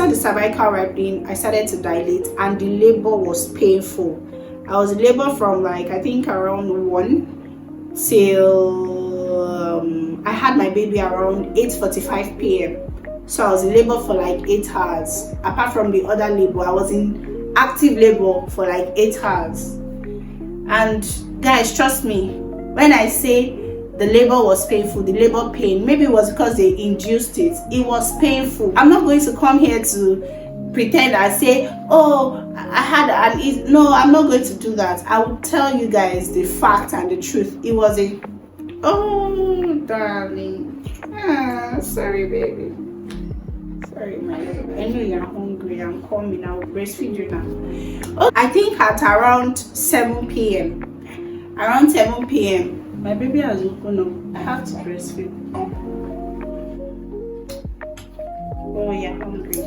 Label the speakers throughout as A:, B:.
A: after the cervical ripening, I started to dilate, and the labor was painful. I was in labor from like, I think around 1 till I had my baby around 8:45 p.m. So I was in labor for like 8 hours. Apart from the other labor, I was in active labor for like 8 hours. And guys, trust me, when I say the labor was painful, the labor pain, maybe it was because they induced it. It was painful. I'm not going to come here to pretend and say, oh, I had an no, I'm not going to do that. I will tell you guys the fact and the truth. It was a, oh darling, sorry baby, sorry my love, I know you're hungry. I'm coming, I'll breastfeed you now. Oh, I think at around 7 p.m. around 7 p.m. my baby has woken up. I have to breastfeed. Oh, you're hungry.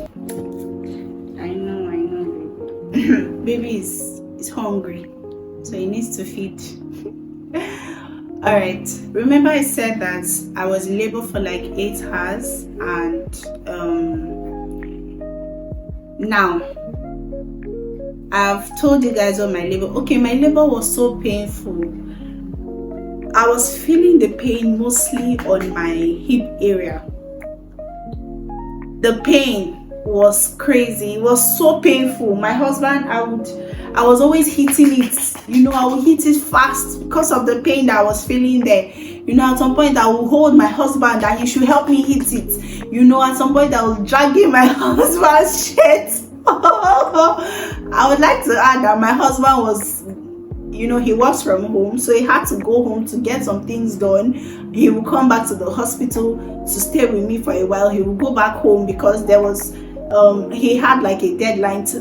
A: I know. Baby is hungry, so he needs to feed. All right. Remember, I said that I was in labor for like 8 hours, and now I've told you guys on my labor. Okay, my labor was so painful. I was feeling the pain mostly on my hip area. The pain was crazy. It was so painful. My husband, I was always hitting it. I would hit it fast because of the pain that I was feeling there. At some point I would hold my husband that he should help me hit it. At some point I was dragging my husband's shirt. I would like to add that my husband was, he works from home, so he had to go home to get some things done. He will come back to the hospital to stay with me for a while. He will go back home because there was he had like a deadline to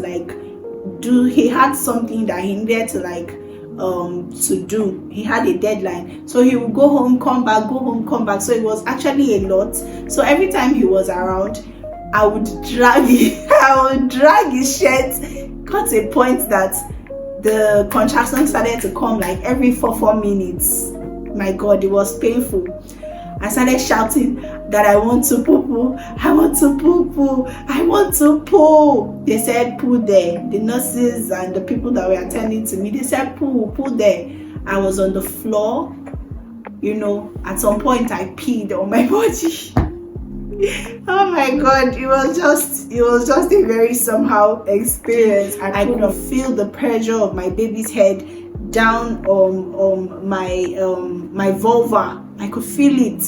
A: do. He had something that he needed to to do. He had a deadline, so he would go home, come back, go home, come back. So it was actually a lot. So every time he was around, I would drag his shirt. Got a point that the contraction started to come like every 4 minutes. My God, it was painful. I started shouting that I want to poo-poo, I want to poo-poo, I want to poo. They said poo there. The nurses and the people that were attending to me, they said poo there. I was on the floor. At some point I peed on my body. Oh my God, it was just a very somehow experience. I could feel the pressure of my baby's head down on my vulva. I could feel it.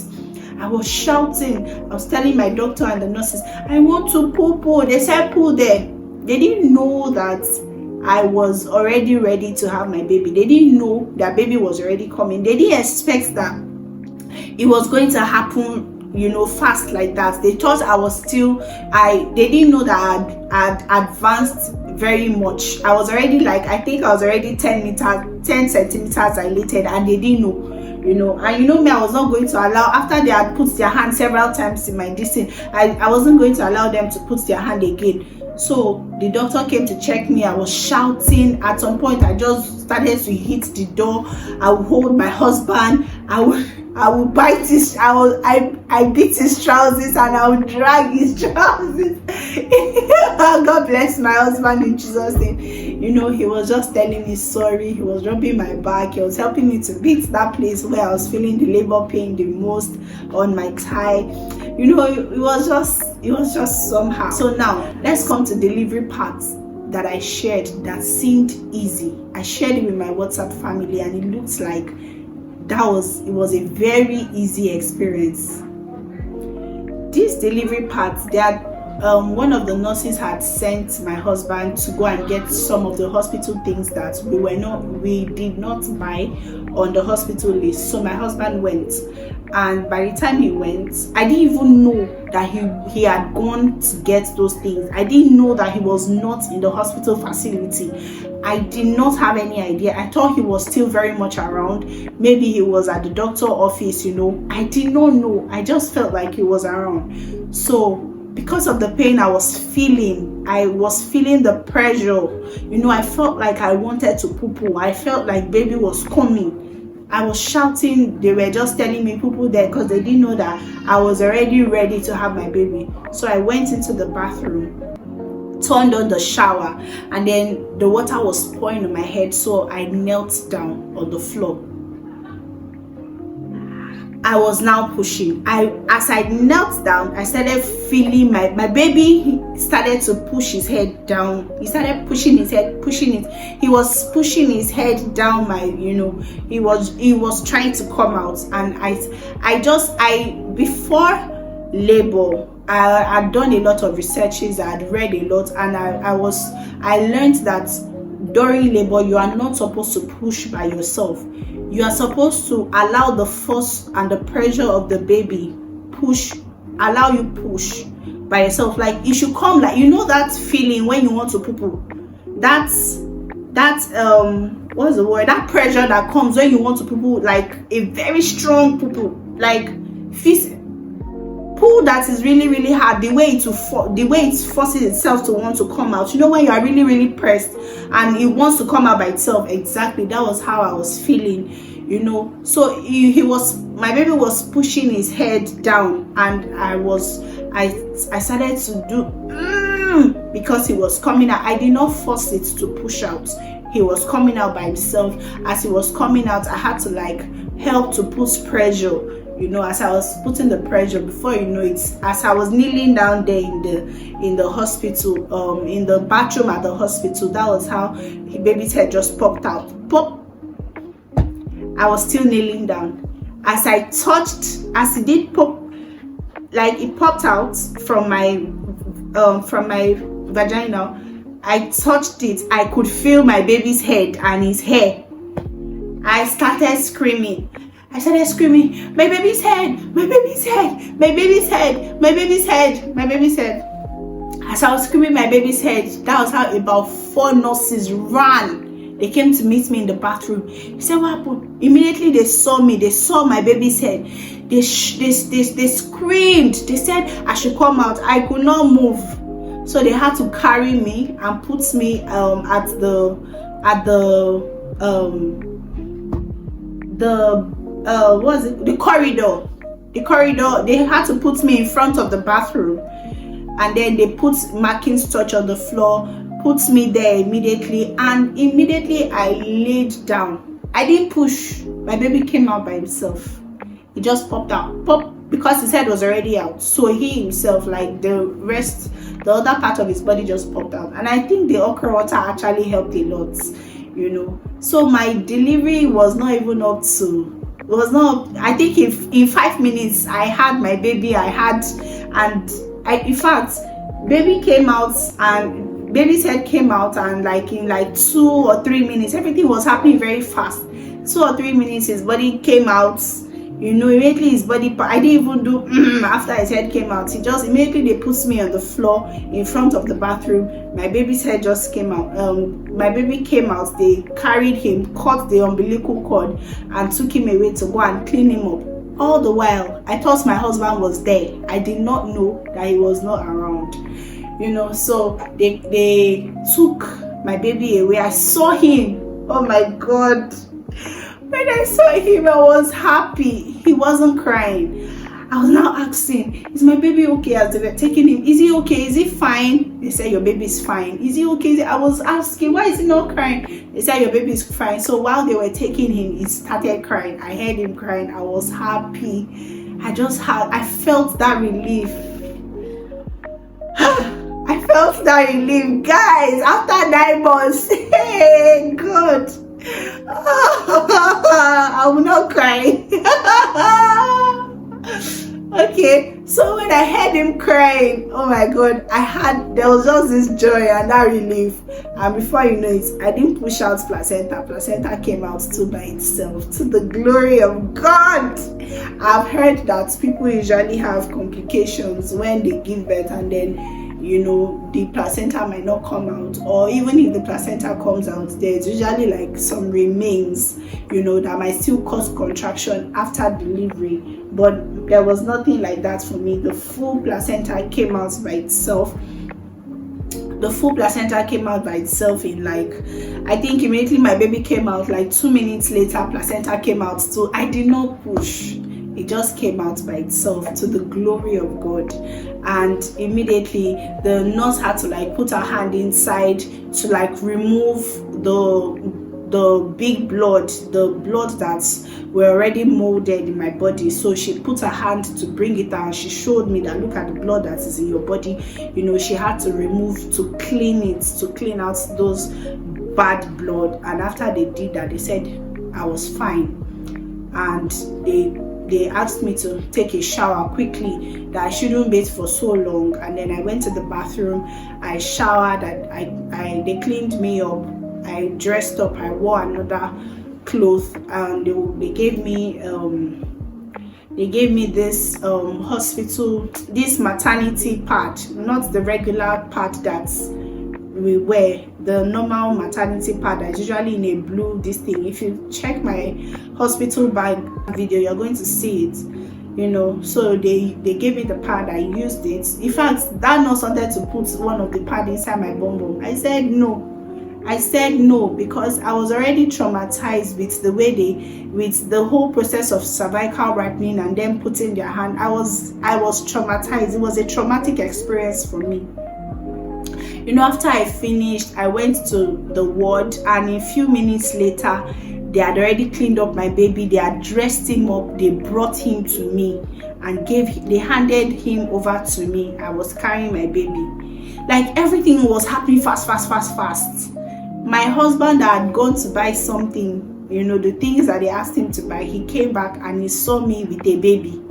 A: I was shouting. I was telling my doctor and the nurses, I want to poo. They said poo there. They didn't know that I was already ready to have my baby. They didn't know that baby was already coming. They didn't expect that it was going to happen fast like that. They thought I was still, they didn't know that I'd advanced very much. I was already I think I was already 10 centimeters dilated, and they didn't know. And me, I was not going to allow, after they had put their hand several times in my distance, I wasn't going to allow them to put their hand again. So the doctor came to check me. I was shouting. At some point I just started to hit the door. I would hold my husband. I would bite his, I beat his trousers, and I would drag his trousers. God bless my husband in Jesus' name. He was just telling me sorry. He was rubbing my back. He was helping me to beat that place where I was feeling the labor pain the most on my thigh. It was just somehow. So now let's come to delivery parts that I shared that seemed easy. I shared it with my WhatsApp family, and it looks like it was a very easy experience. These delivery parts, one of the nurses had sent my husband to go and get some of the hospital things that we did not buy on the hospital list. So my husband went, and by the time he went, I didn't even know that he had gone to get those things. I didn't know that he was not in the hospital facility. I did not have any idea. I thought he was still very much around. Maybe he was at the doctor's office, I did not know. I just felt like he was around. So because of the pain I was feeling the pressure. I felt like I wanted to poo-poo. I felt like baby was coming. I was shouting. They were just telling me poo-poo there because they didn't know that I was already ready to have my baby. So I went into the bathroom. turned on the shower, and then the water was pouring on my head, so I knelt down on the floor. I was now pushing. As I knelt down, I started feeling my baby started to push his head down. He started pushing his head, pushing it. He was pushing his head down my, he was trying to come out. And before labor, I had done a lot of researches, I had read a lot, and I learned that during labor you are not supposed to push by yourself. You are supposed to allow the force and the pressure of the baby allow you push by yourself. Like it should come, like that feeling when you want to poo. That's what's the word? That pressure that comes when you want to poo, like a very strong poo, like poo that is really, really hard. The way it forces itself to want to come out. When you are really, really pressed and it wants to come out by itself. Exactly, that was how I was feeling. So my baby was pushing his head down, and I started to do because he was coming out. I did not force it to push out. He was coming out by himself. As he was coming out, I had to help to put pressure. As I was putting the pressure, before it, as I was kneeling down there in the hospital, in the bathroom at the hospital, that was how the baby's head just popped out. Pop. I was still kneeling down. As it did pop, like it popped out from my vagina. I touched it. I could feel my baby's head and his hair. I started screaming. My baby's head, my baby's head, my baby's head, my baby's head, my baby's head. As I was screaming my baby's head, that was how about 4 nurses ran. They came to meet me in the bathroom. They said, what happened? Immediately they saw me. They saw my baby's head. They screamed. They said I should come out. I could not move. So they had to carry me and put me at the corridor. The corridor, they had to put me in front of the bathroom, and then they put marking touch on the floor, put me there immediately, and immediately I laid down. I didn't push. My baby came out by himself. He just popped out. Pop, because his head was already out. So he himself, like the other part of his body just popped out. And I think the okra water actually helped a lot, So my delivery was not even up to, I think if in 5 minutes I had my baby, in fact, baby came out and baby's head came out, and in 2 or 3 minutes, everything was happening very fast. 2 or 3 minutes, his body came out. Immediately his body, I didn't even do after his head came out. He just immediately, they put me on the floor in front of the bathroom. My baby's head just came out. My baby came out. They carried him, cut the umbilical cord, and took him away to go and clean him up. All the while, I thought my husband was there. I did not know that he was not around. So they took my baby away. I saw him. Oh my God. When I saw him, I was happy. He wasn't crying. I was now asking, is my baby okay? As they were taking him, is he okay? Is he fine? They said, your baby is fine. Is he okay? I was asking, why is he not crying? They said, your baby is fine. So while they were taking him, he started crying. I heard him crying. I was happy. I felt that relief. I felt that relief. Guys, after 9 months, hey, God. I will not cry. Okay, so when I heard him crying, oh my God, there was just this joy and that relief. And before you know it, I didn't push out placenta. Placenta came out too by itself, to the glory of God. I've heard that people usually have complications when they give birth, and then the placenta might not come out, or even if the placenta comes out, there's usually some remains, that might still cause contraction after delivery. But there was nothing like that for me. The full placenta came out by itself. The full placenta came out by itself in I think immediately my baby came out, 2 minutes later, placenta came out too. I did not push. it just came out by itself, to the glory of God. And immediately the nurse had to like put her hand inside to like remove the big blood, the blood that were already molded in my body. So she put her hand to bring it out. She showed me that, look at the blood that is in your body. She had to remove, to clean it, to clean out those bad blood. And after they did that, they said I was fine. And they asked me to take a shower quickly, that I shouldn't wait for so long. And then I went to the bathroom, I showered, they cleaned me up, I dressed up, I wore another cloth, and they gave me this hospital, this maternity pad, not the regular pad that we wear, the normal maternity pad that's usually in a blue this thing. If you check my hospital bag video, you're going to see it. So they gave me the pad, I used it. In fact, that nurse wanted to put one of the pad inside my bum. I said no, because I was already traumatized with with the whole process of cervical ripening and them putting their hand. I was traumatized. It was a traumatic experience for me. After I finished, I went to the ward, and a few minutes later, they had already cleaned up my baby. They had dressed him up. They brought him to me and they handed him over to me. I was carrying my baby. Like, everything was happening fast. My husband had gone to buy something, the things that they asked him to buy. He came back and he saw me with a baby.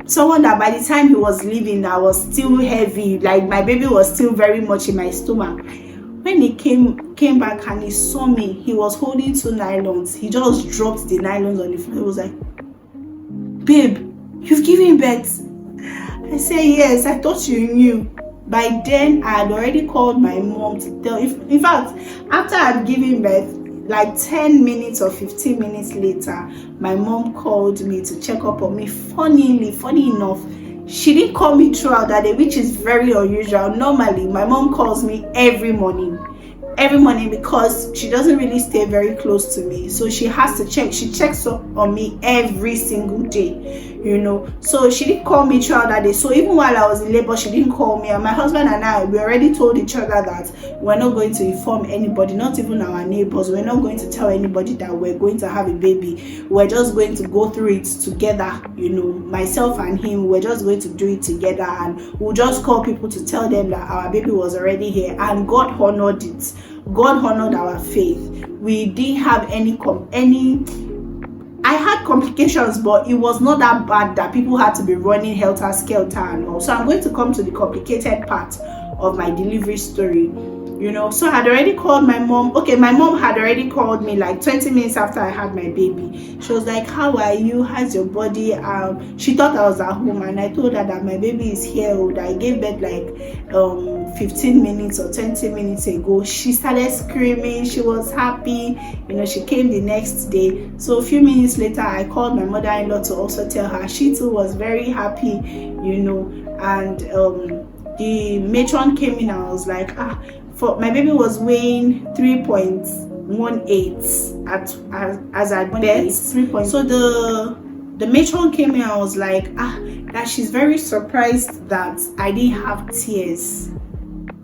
A: Someone that by the time he was leaving, I was still heavy, like my baby was still very much in my stomach. When he came back and he saw me, he was holding 2 nylons. He just dropped the nylons on the floor. He was like, babe, you've given birth? I said, yes, I thought you knew. By then, I had already called my mom to tell. In fact, after I had given birth, like 10 minutes or 15 minutes later, my mom called me to check up on me. Funny enough, she didn't call me throughout that day, which is very unusual. Normally, my mom calls me every morning, because she doesn't really stay very close to me. So she has to check. She checks up on me every single day, So she didn't call me throughout that day. So even while I was in labor, she didn't call me. And my husband and I, we already told each other that we're not going to inform anybody, not even our neighbors. We're not going to tell anybody that we're going to have a baby. We're just going to go through it together, myself and him. We're just going to do it together, and we'll just call people to tell them that our baby was already here. And God honored it. God honored our faith. We didn't have any I had complications, but it was not that bad that people had to be running helter-skelter and all. So I'm going to come to the complicated part of my delivery story. So I had already called my mom. Okay, my mom had already called me like 20 minutes after I had my baby. She was like, how are you? How's your body? She thought I was at home, and I told her that my baby is here. That I gave birth like 15 minutes or 20 minutes ago. She started screaming. She was happy. She came the next day. So a few minutes later, I called my mother-in-law to also tell her. She too was very happy, and the matron came in, and I was like, my baby was weighing 3.18 as I went there. 3. So the matron came in, and I was like, that she's very surprised that I didn't have tears.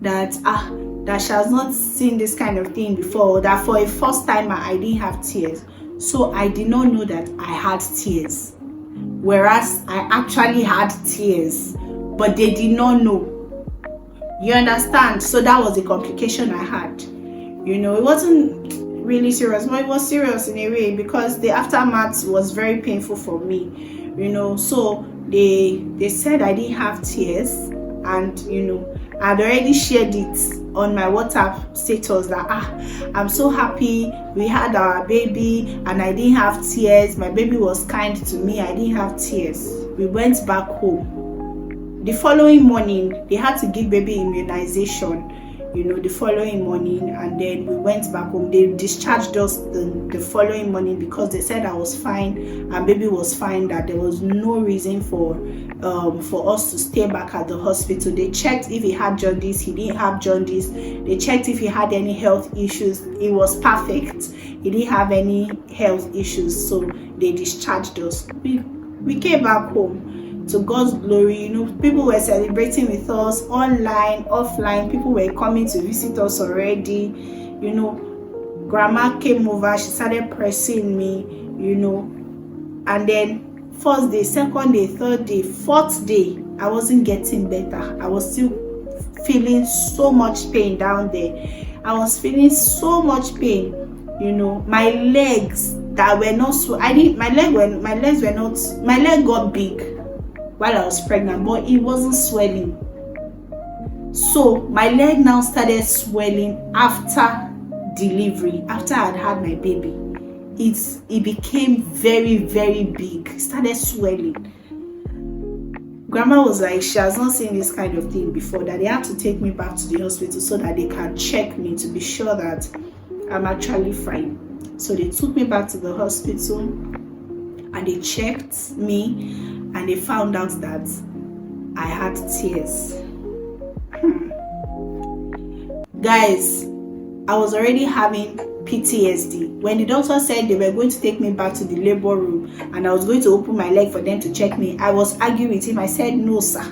A: That she has not seen this kind of thing before. That for a first timer, I didn't have tears. So I did not know that I had tears, whereas I actually had tears, but they did not know. You understand? So that was the complication I had. It wasn't really serious, but it was serious in a way, because the aftermath was very painful for me. So they said I didn't have tears, and I'd already shared it on my WhatsApp status that I'm so happy we had our baby and I didn't have tears. My baby was kind to me. I didn't have tears. We went back home. The following morning, they had to give baby immunization, the following morning, and then we went back home. They discharged us the following morning because they said I was fine and baby was fine, that there was no reason for us to stay back at the hospital. They checked if he had jaundice. He didn't have jaundice. They checked if he had any health issues. It was perfect. He didn't have any health issues, so they discharged us. We came back home. To God's glory, you know, people were celebrating with us online, offline. People were coming to visit us already. You know, grandma came over. She started pressing me, you know. And then first day, second day, third day, fourth day, I wasn't getting better. I was still feeling so much pain down there. I was feeling so much pain, you know. My legs that were not so, my leg got big while I was pregnant, but it wasn't swelling. So my leg now started swelling after delivery, after I had had my baby. It became very, very big. It started swelling. Grandma was like, she has not seen this kind of thing before, that they had to take me back to the hospital so that they can check me to be sure that I'm actually fine. So they took me back to the hospital and they checked me and they found out that I had tears. Guys, I was already having PTSD. When the doctor said they were going to take me back to the labor room and I was going to open my leg for them to check me, I was arguing with him. I said, no sir,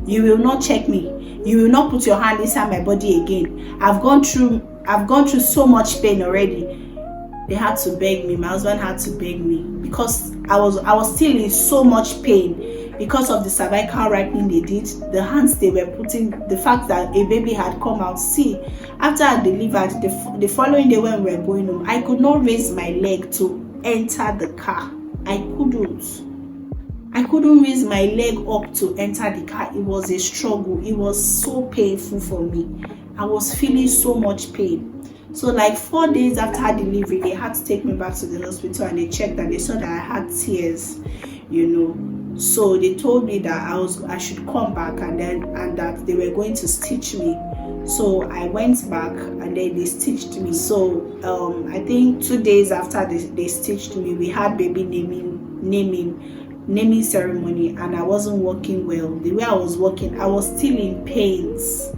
A: you will not check me. You will not put your hand inside my body again. I've gone through so much pain already. They had to beg me. My husband had to beg me because I was still in so much pain because of the cervical ripening they did, the hands they were putting, the fact that a baby had come out. See, after I delivered, the following day when we were going home, I could not raise my leg to enter the car. I couldn't raise my leg up to enter the car. It was a struggle. It was so painful for me. I was feeling so much pain. So like 4 days after delivery, they had to take me back to the hospital and they checked and they saw that I had tears, you know. So they told me that I should come back and that they were going to stitch me. So I went back and then they stitched me. So I think 2 days after they stitched me, we had baby naming ceremony, and I wasn't walking well. The way I was walking, I was still in pains.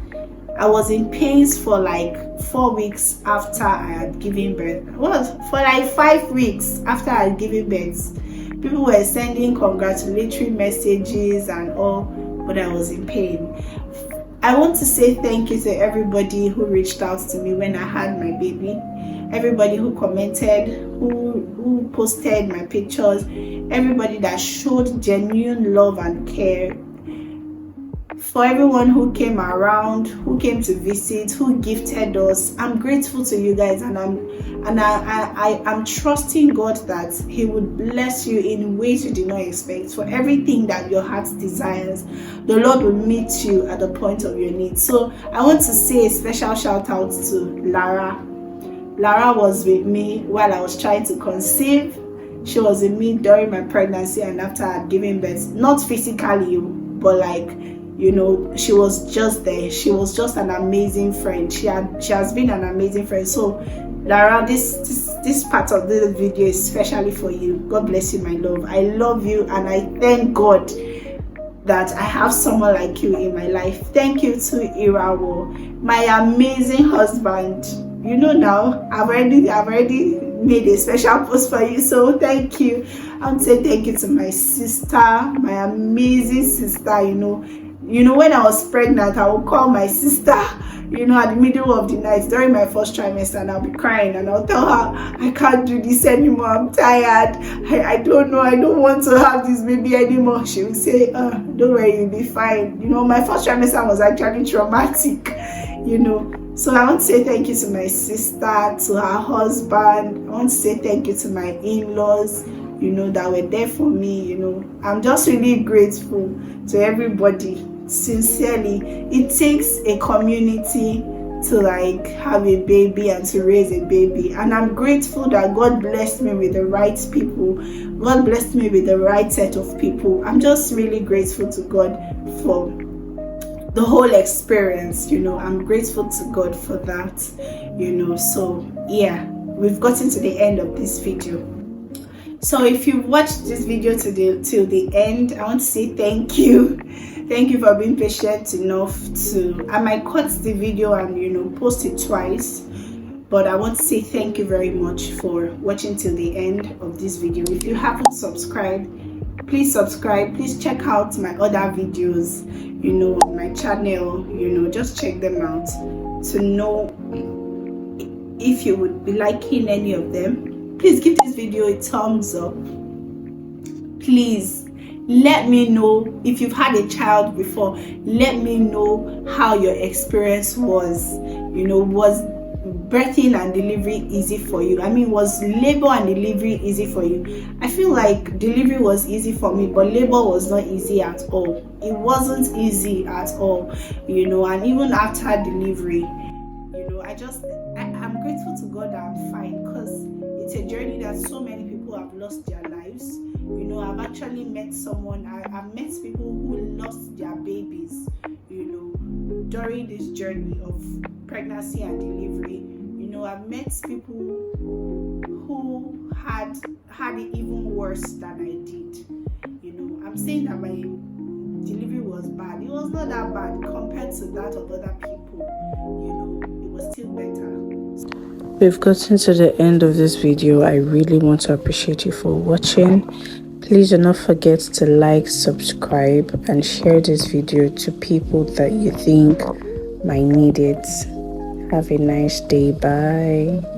A: I was in pains for like 4 weeks after I had given birth. Well, for like 5 weeks after I had given birth. People were sending congratulatory messages and all, but I was in pain. I want to say thank you to everybody who reached out to me when I had my baby. Everybody who commented, who posted my pictures, everybody that showed genuine love and care. For everyone who came around, who came to visit, who gifted us, I'm grateful to you guys, and I'm trusting God that He would bless you in ways you did not expect. For everything that your heart desires, the Lord will meet you at the point of your need. So I want to say a special shout out to Lara. Lara was with me while I was trying to conceive. She was with me during my pregnancy and after I had given birth. Not physically, but like, you know, she was just there. She was just an amazing friend. She has been an amazing friend. So Lara, this part of the video is especially for you. God bless you, my love. I love you and I thank God that I have someone like you in my life. Thank you to Irawo, my amazing husband. You know now, I've already made a special post for you, so thank you. I want to say thank you to my sister, my amazing sister. You know, when I was pregnant, I would call my sister, you know, at the middle of the night during my first trimester, and I'll be crying and I'll tell her, I can't do this anymore, I'm tired, I don't know, I don't want to have this baby anymore. She will say, don't worry, you'll be fine. You know, my first trimester was actually traumatic, you know. So I want to say thank you to my sister, to her husband. I want to say thank you to my in-laws, you know, that were there for me. You know, I'm just really grateful to everybody. Sincerely, it takes a community to like have a baby and to raise a baby, and I'm grateful that God blessed me with the right people. God blessed me with the right set of people. I'm just really grateful to God for the whole experience. You know, I'm grateful to God for that, you know. So yeah, we've gotten to the end of this video. So if you watched this video till the end, I want to say thank you. Thank you for being patient enough to, I might cut the video and, you know, post it twice, but I want to say thank you very much for watching till the end of this video. If you haven't subscribed, please subscribe. Please check out my other videos, on my channel. Just check them out to know if you would be liking any of them. Please give this video a thumbs up. Please let me know if you've had a child before. Let me know how your experience was. Was birthing and delivery easy for you? I mean, was labor and delivery easy for you? I feel like delivery was easy for me, but labor was not easy at all. It wasn't easy at all, and even after delivery, I'm grateful to God that I'm fine, because it's a journey that so many people have lost their lives. I've actually met someone, I've met people who lost their babies, during this journey of pregnancy and delivery. I've met people who had it even worse than I did. I'm saying that my delivery was bad. It was not that bad compared to that of other people. It was still better.
B: We've gotten to the end of this video. I really want to appreciate you for watching. Please do not forget to like, subscribe, and share this video to people that you think might need it. Have a nice day. Bye.